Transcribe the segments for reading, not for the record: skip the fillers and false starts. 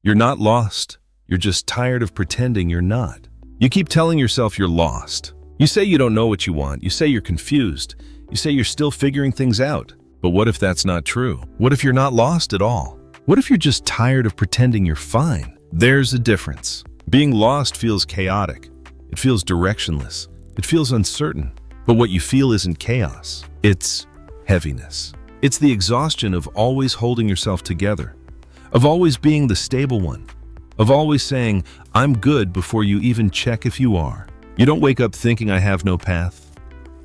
You're not lost. You're just tired of pretending you're not. You keep telling yourself you're lost. You say you don't know what you want. You say you're confused. You say you're still figuring things out. But what if that's not true? What if you're not lost at all? What if you're just tired of pretending you're fine? There's a difference. Being lost feels chaotic. It feels directionless. It feels uncertain. But what you feel isn't chaos. It's heaviness. It's the exhaustion of always holding yourself together, of always being the stable one, of always saying, I'm good before you even check if you are. You don't wake up thinking I have no path.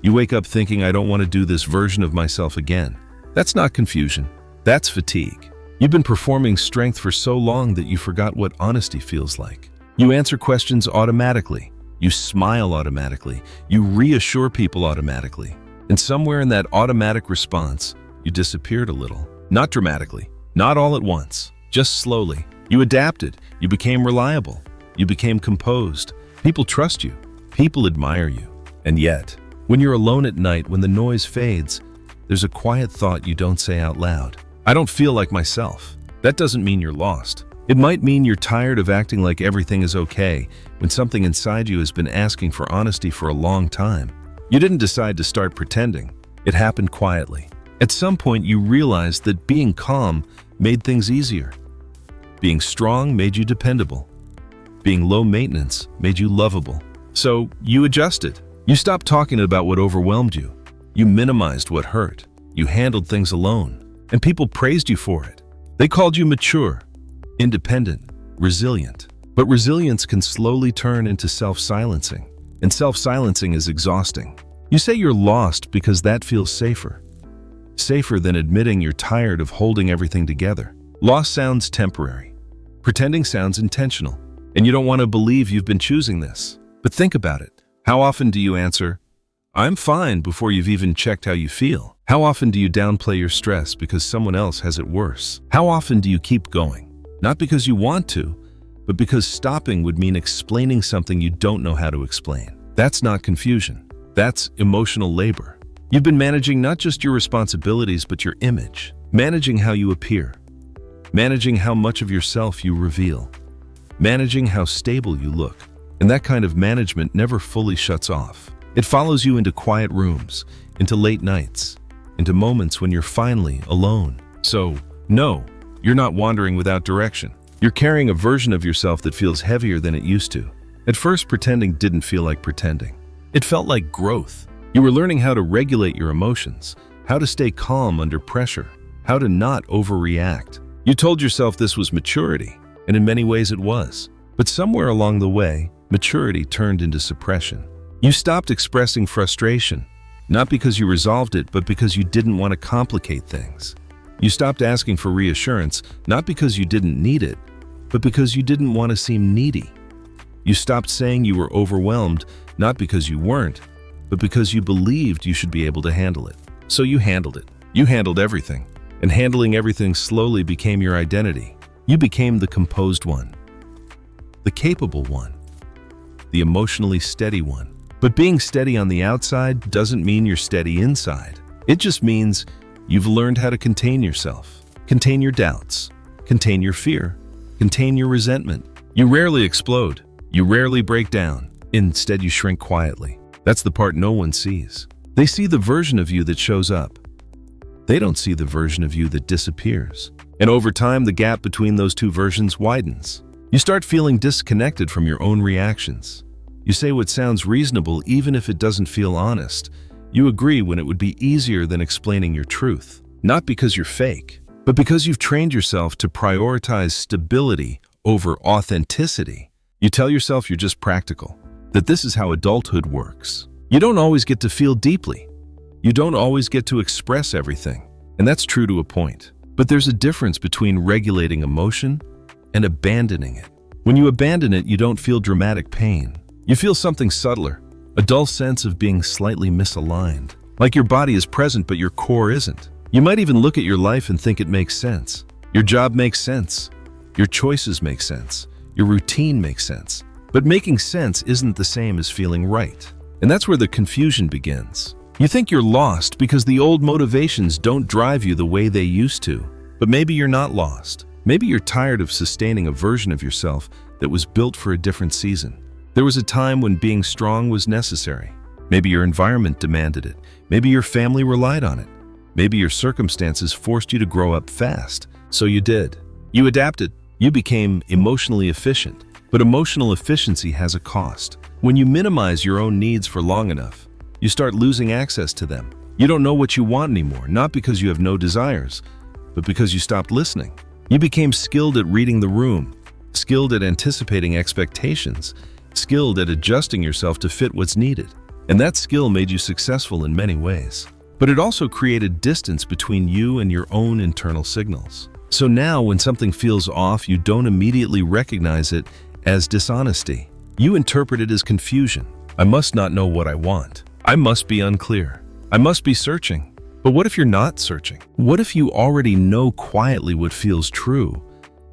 You wake up thinking I don't want to do this version of myself again. That's not confusion. That's fatigue. You've been performing strength for so long that you forgot what honesty feels like. You answer questions automatically. You smile automatically. You reassure people automatically. And somewhere in that automatic response, you disappeared a little. Not dramatically, not all at once, just slowly. You adapted. You became reliable. You became composed. People trust you. People admire you. And yet, when you're alone at night, when the noise fades, there's a quiet thought you don't say out loud. I don't feel like myself. That doesn't mean you're lost. It might mean you're tired of acting like everything is okay when something inside you has been asking for honesty for a long time. You didn't decide to start pretending. It happened quietly. At some point, you realized that being calm made things easier. Being strong made you dependable. Being low maintenance made you lovable. So you adjusted. You stopped talking about what overwhelmed you. You minimized what hurt. You handled things alone. And people praised you for it. They called you mature, independent, resilient. But resilience can slowly turn into self-silencing. And self-silencing is exhausting. You say you're lost because that feels safer. Safer than admitting you're tired of holding everything together. Loss sounds temporary. Pretending sounds intentional. And you don't want to believe you've been choosing this. But think about it. How often do you answer, I'm fine, before you've even checked how you feel? How often do you downplay your stress because someone else has it worse? How often do you keep going? Not because you want to, but because stopping would mean explaining something you don't know how to explain. That's not confusion. That's emotional labor. You've been managing not just your responsibilities, but your image. Managing how you appear. Managing how much of yourself you reveal. Managing how stable you look. And that kind of management never fully shuts off. It follows you into quiet rooms, into late nights, into moments when you're finally alone. So, no, you're not wandering without direction. You're carrying a version of yourself that feels heavier than it used to. At first, pretending didn't feel like pretending. It felt like growth. You were learning how to regulate your emotions, how to stay calm under pressure, how to not overreact. You told yourself this was maturity, and in many ways it was. But somewhere along the way, maturity turned into suppression. You stopped expressing frustration, not because you resolved it, but because you didn't want to complicate things. You stopped asking for reassurance, not because you didn't need it, but because you didn't want to seem needy. You stopped saying you were overwhelmed, not because you weren't, but because you believed you should be able to handle it. So you handled it. You handled everything. And handling everything slowly became your identity. You became the composed one, the capable one, the emotionally steady one. But being steady on the outside doesn't mean you're steady inside. It just means you've learned how to contain yourself, contain your doubts, contain your fear, contain your resentment. You rarely explode. You rarely break down. Instead, you shrink quietly. That's the part no one sees. They see the version of you that shows up. They don't see the version of you that disappears. And over time, the gap between those two versions widens. You start feeling disconnected from your own reactions. You say what sounds reasonable even if it doesn't feel honest. You agree when it would be easier than explaining your truth. Not because you're fake, but because you've trained yourself to prioritize stability over authenticity. You tell yourself you're just practical, that this is how adulthood works. You don't always get to feel deeply. You don't always get to express everything. And that's true to a point. But there's a difference between regulating emotion and abandoning it. When you abandon it, you don't feel dramatic pain. You feel something subtler, a dull sense of being slightly misaligned. Like your body is present, but your core isn't. You might even look at your life and think it makes sense. Your job makes sense. Your choices make sense. Your routine makes sense. But making sense isn't the same as feeling right. And that's where the confusion begins. You think you're lost because the old motivations don't drive you the way they used to. But maybe you're not lost. Maybe you're tired of sustaining a version of yourself that was built for a different season. There was a time when being strong was necessary. Maybe your environment demanded it. Maybe your family relied on it. Maybe your circumstances forced you to grow up fast. So you did. You adapted. You became emotionally efficient. But emotional efficiency has a cost. When you minimize your own needs for long enough, you start losing access to them. You don't know what you want anymore, not because you have no desires, but because you stopped listening. You became skilled at reading the room, skilled at anticipating expectations, skilled at adjusting yourself to fit what's needed. And that skill made you successful in many ways. But it also created distance between you and your own internal signals. So now when something feels off, you don't immediately recognize it as dishonesty. You interpret it as confusion. I must not know what I want. I must be unclear. I must be searching. But what if you're not searching? What if you already know quietly what feels true,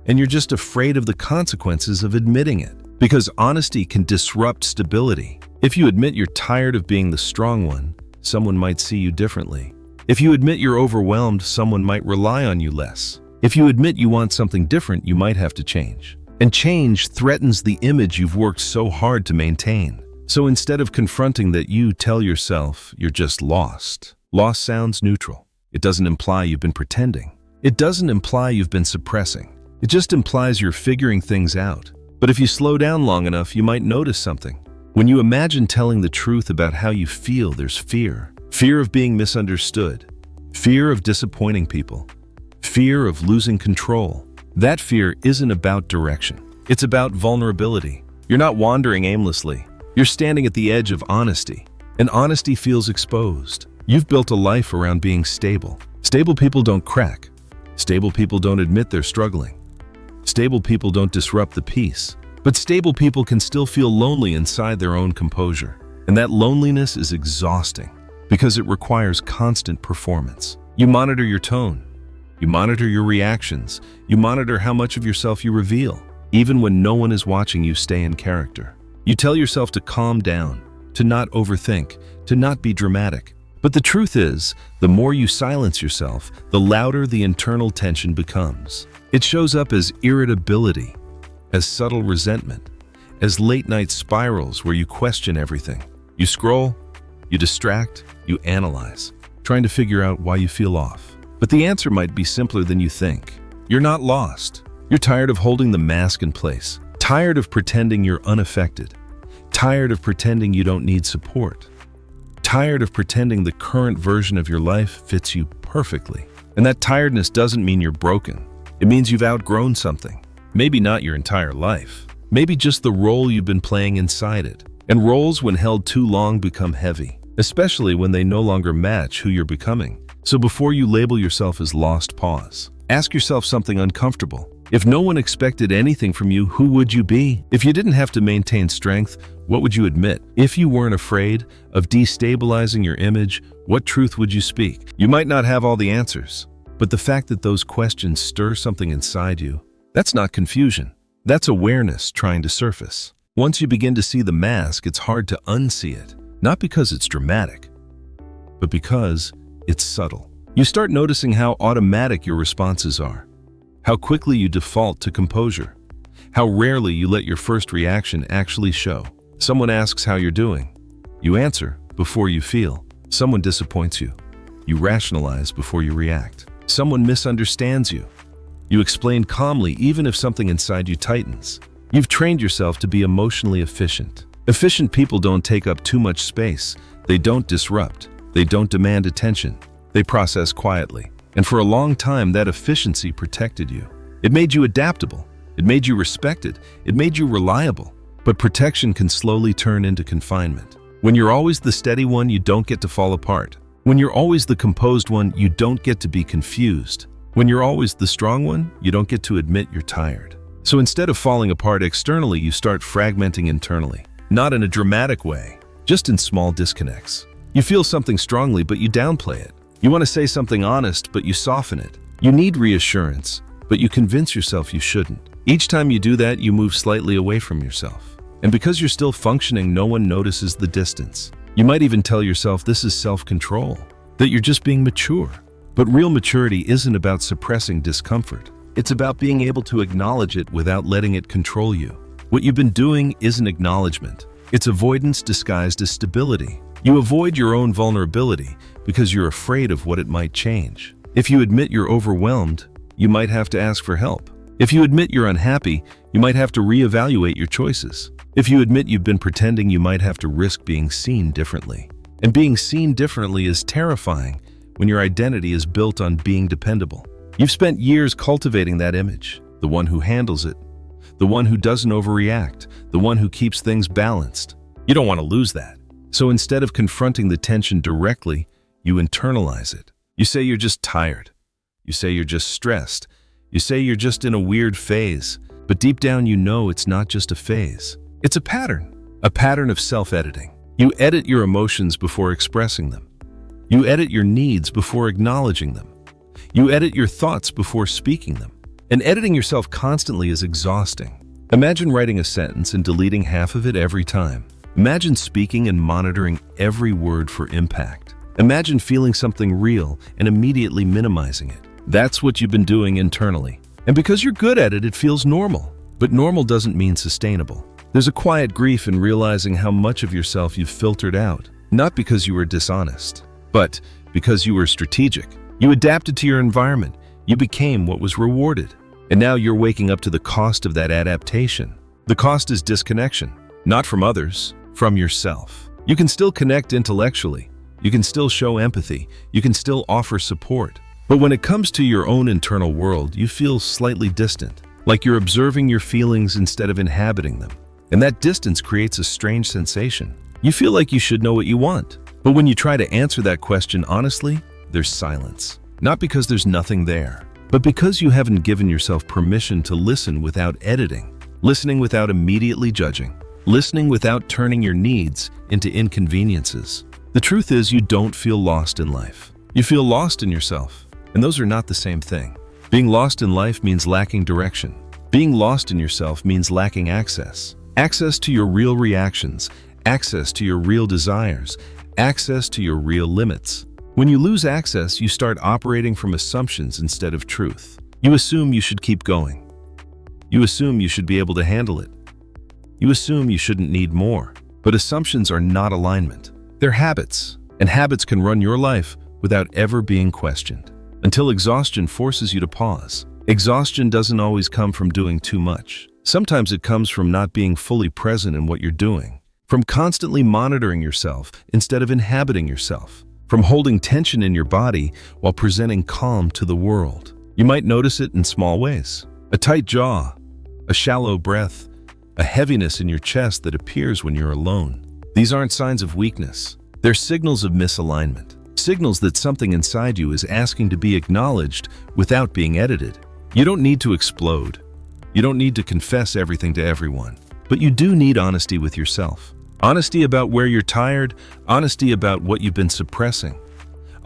and you're just afraid of the consequences of admitting it? Because honesty can disrupt stability. If you admit you're tired of being the strong one, someone might see you differently. If you admit you're overwhelmed, someone might rely on you less. If you admit you want something different, you might have to change. And change threatens the image you've worked so hard to maintain. So instead of confronting that, you tell yourself you're just lost. Lost sounds neutral. It doesn't imply you've been pretending. It doesn't imply you've been suppressing. It just implies you're figuring things out. But if you slow down long enough, you might notice something. When you imagine telling the truth about how you feel, there's fear. Fear of being misunderstood. Fear of disappointing people. Fear of losing control. That fear isn't about direction. It's about vulnerability. You're not wandering aimlessly. You're standing at the edge of honesty. And honesty feels exposed. You've built a life around being stable. Stable people don't crack. Stable people don't admit they're struggling. Stable people don't disrupt the peace. But stable people can still feel lonely inside their own composure. And that loneliness is exhausting because it requires constant performance. You monitor your tone. You monitor your reactions. You monitor how much of yourself you reveal. Even when no one is watching, you stay in character. You tell yourself to calm down, to not overthink, to not be dramatic. But the truth is, the more you silence yourself, the louder the internal tension becomes. It shows up as irritability, as subtle resentment, as late-night spirals where you question everything. You scroll, you distract, you analyze, trying to figure out why you feel off. But the answer might be simpler than you think. You're not lost. You're tired of holding the mask in place, tired of pretending you're unaffected, tired of pretending you don't need support, tired of pretending the current version of your life fits you perfectly. And that tiredness doesn't mean you're broken. It means you've outgrown something. Maybe not your entire life. Maybe just the role you've been playing inside it. And roles, when held too long, become heavy, especially when they no longer match who you're becoming. So before you label yourself as lost, pause. Ask yourself something uncomfortable. If no one expected anything from you, who would you be? If you didn't have to maintain strength, what would you admit? If you weren't afraid of destabilizing your image, what truth would you speak? You might not have all the answers, but the fact that those questions stir something inside you, that's not confusion. That's awareness trying to surface. Once you begin to see the mask, it's hard to unsee it. Not because it's dramatic, but because it's subtle. You start noticing how automatic your responses are, how quickly you default to composure, how rarely you let your first reaction actually show. Someone asks how you're doing. You answer before you feel. Someone disappoints you. You rationalize before you react. Someone misunderstands you. You explain calmly even if something inside you tightens. You've trained yourself to be emotionally efficient. Efficient people don't take up too much space. They don't disrupt. They don't demand attention. They process quietly. And for a long time, that efficiency protected you. It made you adaptable. It made you respected. It made you reliable. But protection can slowly turn into confinement. When you're always the steady one, you don't get to fall apart. When you're always the composed one, you don't get to be confused. When you're always the strong one, you don't get to admit you're tired. So instead of falling apart externally, you start fragmenting internally. Not in a dramatic way, just in small disconnects. You feel something strongly, but you downplay it. You want to say something honest, but you soften it. You need reassurance, but you convince yourself you shouldn't. Each time you do that, you move slightly away from yourself. And because you're still functioning, no one notices the distance. You might even tell yourself this is self-control, that you're just being mature. But real maturity isn't about suppressing discomfort. It's about being able to acknowledge it without letting it control you. What you've been doing isn't acknowledgement. It's avoidance disguised as stability. You avoid your own vulnerability because you're afraid of what it might change. If you admit you're overwhelmed, you might have to ask for help. If you admit you're unhappy, you might have to reevaluate your choices. If you admit you've been pretending, you might have to risk being seen differently. And being seen differently is terrifying when your identity is built on being dependable. You've spent years cultivating that image, the one who handles it, the one who doesn't overreact, the one who keeps things balanced. You don't want to lose that. So instead of confronting the tension directly, you internalize it. You say you're just tired. You say you're just stressed. You say you're just in a weird phase. But deep down you know it's not just a phase. It's a pattern of self-editing. You edit your emotions before expressing them. You edit your needs before acknowledging them. You edit your thoughts before speaking them. And editing yourself constantly is exhausting. Imagine writing a sentence and deleting half of it every time. Imagine speaking and monitoring every word for impact. Imagine feeling something real and immediately minimizing it. That's what you've been doing internally. And because you're good at it, it feels normal. But normal doesn't mean sustainable. There's a quiet grief in realizing how much of yourself you've filtered out, not because you were dishonest, but because you were strategic. You adapted to your environment. You became what was rewarded. And now you're waking up to the cost of that adaptation. The cost is disconnection, not from others, from yourself. You can still connect intellectually. You can still show empathy. You can still offer support. But when it comes to your own internal world, you feel slightly distant, like you're observing your feelings instead of inhabiting them. And that distance creates a strange sensation. You feel like you should know what you want. But when you try to answer that question honestly, there's silence. Not because there's nothing there, but because you haven't given yourself permission to listen without editing, listening without immediately judging, listening without turning your needs into inconveniences. The truth is, you don't feel lost in life. You feel lost in yourself, and those are not the same thing. Being lost in life means lacking direction. Being lost in yourself means lacking access. Access to your real reactions, access to your real desires, access to your real limits. When you lose access, you start operating from assumptions instead of truth. You assume you should keep going. You assume you should be able to handle it. You assume you shouldn't need more. But assumptions are not alignment. They're habits, and habits can run your life without ever being questioned. Until exhaustion forces you to pause. Exhaustion doesn't always come from doing too much. Sometimes it comes from not being fully present in what you're doing, from constantly monitoring yourself instead of inhabiting yourself, from holding tension in your body while presenting calm to the world. You might notice it in small ways. A tight jaw, a shallow breath, a heaviness in your chest that appears when you're alone. These aren't signs of weakness. They're signals of misalignment. Signals that something inside you is asking to be acknowledged without being edited. You don't need to explode. You don't need to confess everything to everyone. But you do need honesty with yourself. Honesty about where you're tired, honesty about what you've been suppressing,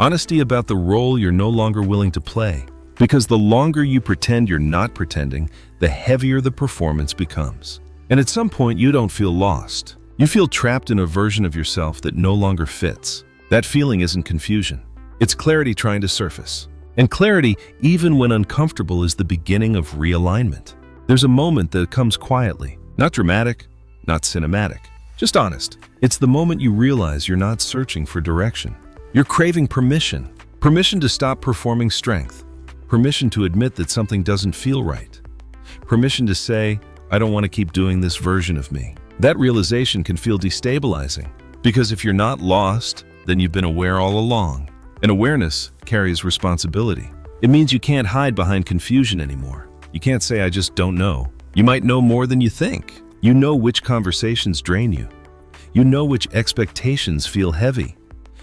honesty about the role you're no longer willing to play. Because the longer you pretend you're not pretending, the heavier the performance becomes. And at some point, you don't feel lost. You feel trapped in a version of yourself that no longer fits. That feeling isn't confusion. It's clarity trying to surface. And clarity, even when uncomfortable, is the beginning of realignment. There's a moment that comes quietly, not dramatic, not cinematic, just honest. It's the moment you realize you're not searching for direction. You're craving permission. Permission to stop performing strength. Permission to admit that something doesn't feel right. Permission to say, I don't want to keep doing this version of me. That realization can feel destabilizing, because if you're not lost, then you've been aware all along. And awareness carries responsibility. It means you can't hide behind confusion anymore. You can't say, I just don't know. You might know more than you think. You know which conversations drain you. You know which expectations feel heavy.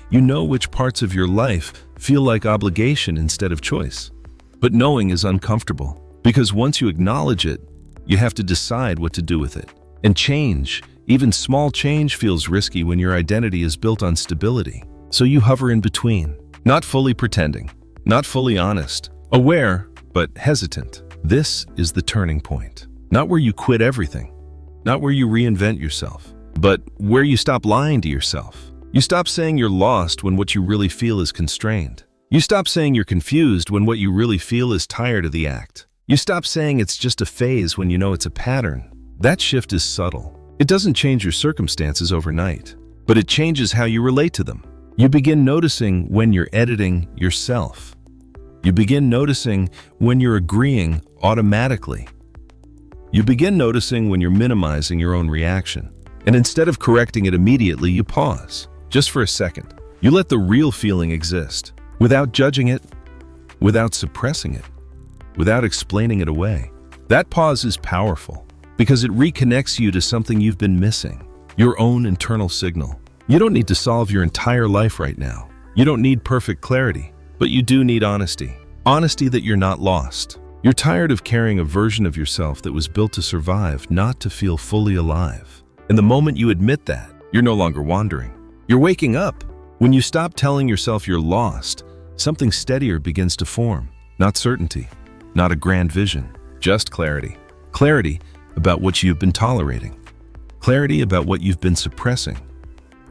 You know which parts of your life feel like obligation instead of choice. But knowing is uncomfortable, because once you acknowledge it, you have to decide what to do with it. And change, even small change, feels risky when your identity is built on stability. So you hover in between, not fully pretending, not fully honest, aware, but hesitant. This is the turning point. Not where you quit everything, not where you reinvent yourself, but where you stop lying to yourself. You stop saying you're lost when what you really feel is constrained. You stop saying you're confused when what you really feel is tired of the act. You stop saying it's just a phase when you know it's a pattern. That shift is subtle. It doesn't change your circumstances overnight, but it changes how you relate to them. You begin noticing when you're editing yourself. You begin noticing when you're agreeing automatically. You begin noticing when you're minimizing your own reaction. And instead of correcting it immediately, you pause, just for a second. You let the real feeling exist, without judging it, without suppressing it, without explaining it away. That pause is powerful, because it reconnects you to something you've been missing, your own internal signal. You don't need to solve your entire life right now. You don't need perfect clarity, but you do need honesty. Honesty that you're not lost. You're tired of carrying a version of yourself that was built to survive, not to feel fully alive. And the moment you admit that, you're no longer wandering. You're waking up. When you stop telling yourself you're lost, something steadier begins to form. Not certainty, not a grand vision, just clarity. Clarity about what you've been tolerating. Clarity about what you've been suppressing.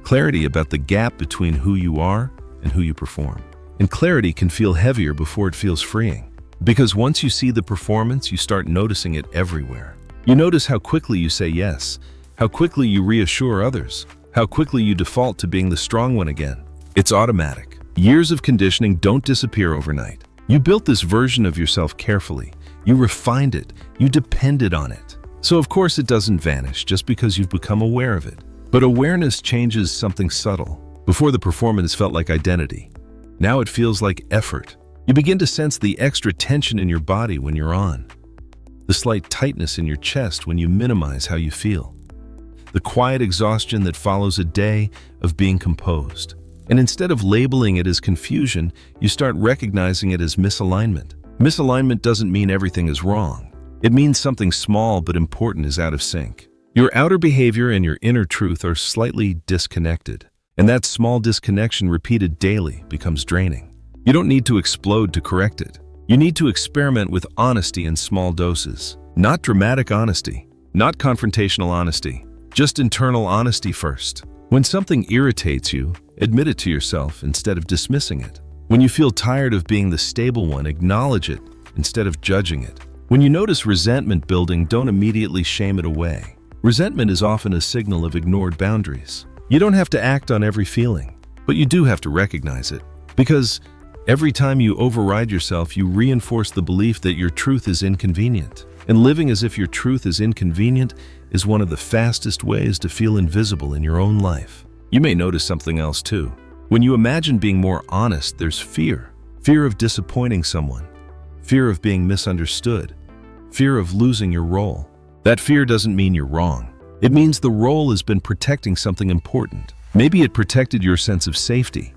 Clarity about the gap between who you are and who you perform. And clarity can feel heavier before it feels freeing. Because once you see the performance, you start noticing it everywhere. You notice how quickly you say yes, how quickly you reassure others, how quickly you default to being the strong one again. It's automatic. Years of conditioning don't disappear overnight. You built this version of yourself carefully. You refined it. You depended on it. So of course it doesn't vanish just because you've become aware of it. But awareness changes something subtle. Before, the performance felt like identity. Now it feels like effort. You begin to sense the extra tension in your body when you're on. The slight tightness in your chest when you minimize how you feel. The quiet exhaustion that follows a day of being composed. And instead of labeling it as confusion, you start recognizing it as misalignment. Misalignment doesn't mean everything is wrong. It means something small but important is out of sync. Your outer behavior and your inner truth are slightly disconnected. And that small disconnection repeated daily becomes draining. You don't need to explode to correct it. You need to experiment with honesty in small doses. Not dramatic honesty, not confrontational honesty, just internal honesty first. When something irritates you, admit it to yourself instead of dismissing it. When you feel tired of being the stable one, acknowledge it instead of judging it. When you notice resentment building, don't immediately shame it away. Resentment is often a signal of ignored boundaries. You don't have to act on every feeling, but you do have to recognize it. Because every time you override yourself, you reinforce the belief that your truth is inconvenient. And living as if your truth is inconvenient is one of the fastest ways to feel invisible in your own life. You may notice something else too. When you imagine being more honest, there's fear. Fear of disappointing someone. Fear of being misunderstood. Fear of losing your role. That fear doesn't mean you're wrong. It means the role has been protecting something important. Maybe it protected your sense of safety.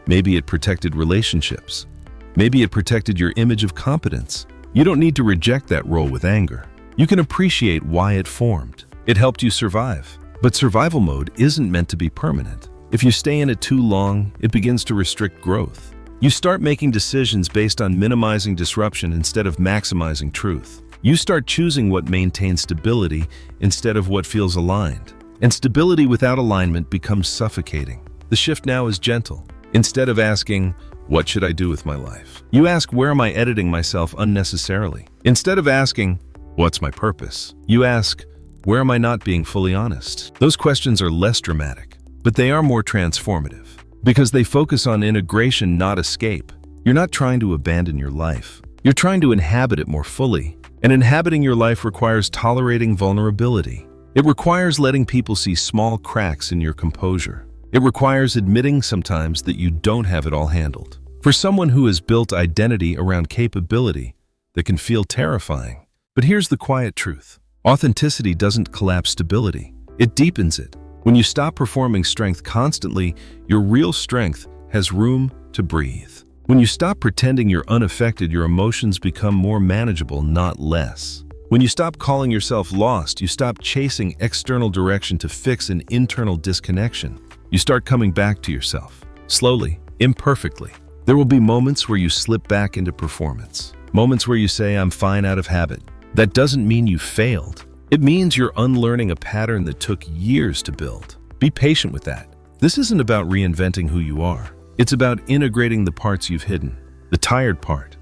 Maybe it protected relationships. Maybe it protected your image of competence. You don't need to reject that role with anger. You can appreciate why it formed. It helped you survive. But survival mode isn't meant to be permanent. If you stay in it too long, it begins to restrict growth. You start making decisions based on minimizing disruption instead of maximizing truth. You start choosing what maintains stability instead of what feels aligned. And stability without alignment becomes suffocating. The shift now is gentle. Instead of asking, "What should I do with my life?" you ask, "Where am I editing myself unnecessarily?" Instead of asking, "What's my purpose?" you ask, "Where am I not being fully honest?" Those questions are less dramatic, but they are more transformative because they focus on integration, not escape. You're not trying to abandon your life. You're trying to inhabit it more fully. And inhabiting your life requires tolerating vulnerability. It requires letting people see small cracks in your composure. It requires admitting sometimes that you don't have it all handled. For someone who has built identity around capability, that can feel terrifying. But here's the quiet truth. Authenticity doesn't collapse stability. It deepens it. When you stop performing strength constantly, your real strength has room to breathe. When you stop pretending you're unaffected, your emotions become more manageable, not less. When you stop calling yourself lost, you stop chasing external direction to fix an internal disconnection. You start coming back to yourself, slowly, imperfectly. There will be moments where you slip back into performance. Moments where you say, "I'm fine," out of habit. That doesn't mean you failed. It means you're unlearning a pattern that took years to build. Be patient with that. This isn't about reinventing who you are. It's about integrating the parts you've hidden. The tired part,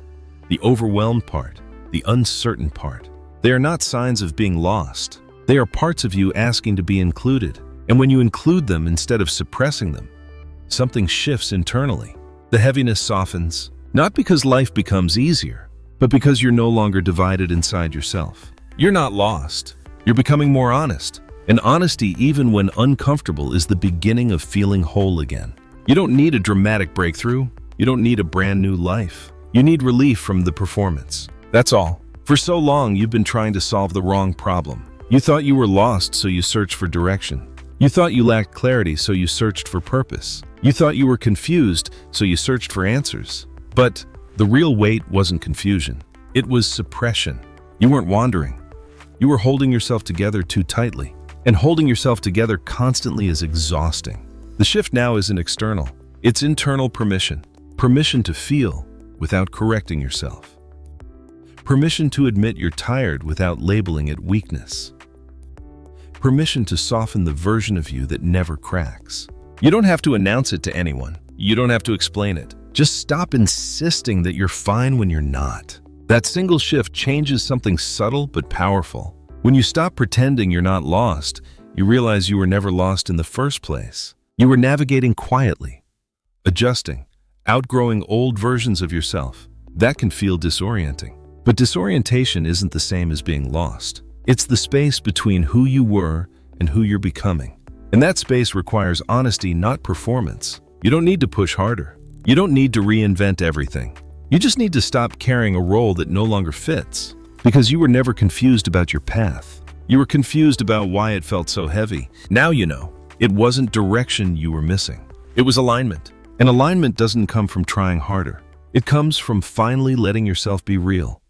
the overwhelmed part, the uncertain part. They are not signs of being lost. They are parts of you asking to be included. And when you include them instead of suppressing them, something shifts internally. The heaviness softens, not because life becomes easier, but because you're no longer divided inside yourself. You're not lost. You're becoming more honest. And honesty, even when uncomfortable, is the beginning of feeling whole again. You don't need a dramatic breakthrough. You don't need a brand new life. You need relief from the performance. That's all. For so long, you've been trying to solve the wrong problem. You thought you were lost, so you searched for direction. You thought you lacked clarity, so you searched for purpose. You thought you were confused, so you searched for answers. But the real weight wasn't confusion. It was suppression. You weren't wandering. You were holding yourself together too tightly. And holding yourself together constantly is exhausting. The shift now isn't external. It's internal permission. Permission to feel without correcting yourself. Permission to admit you're tired without labeling it weakness. Permission to soften the version of you that never cracks. You don't have to announce it to anyone. You don't have to explain it. Just stop insisting that you're fine when you're not. That single shift changes something subtle but powerful. When you stop pretending you're not lost, you realize you were never lost in the first place. You were navigating quietly, adjusting, outgrowing old versions of yourself. That can feel disorienting. But disorientation isn't the same as being lost. It's the space between who you were and who you're becoming. And that space requires honesty, not performance. You don't need to push harder. You don't need to reinvent everything. You just need to stop carrying a role that no longer fits. Because you were never confused about your path. You were confused about why it felt so heavy. Now you know. It wasn't direction you were missing. It was alignment. And alignment doesn't come from trying harder. It comes from finally letting yourself be real.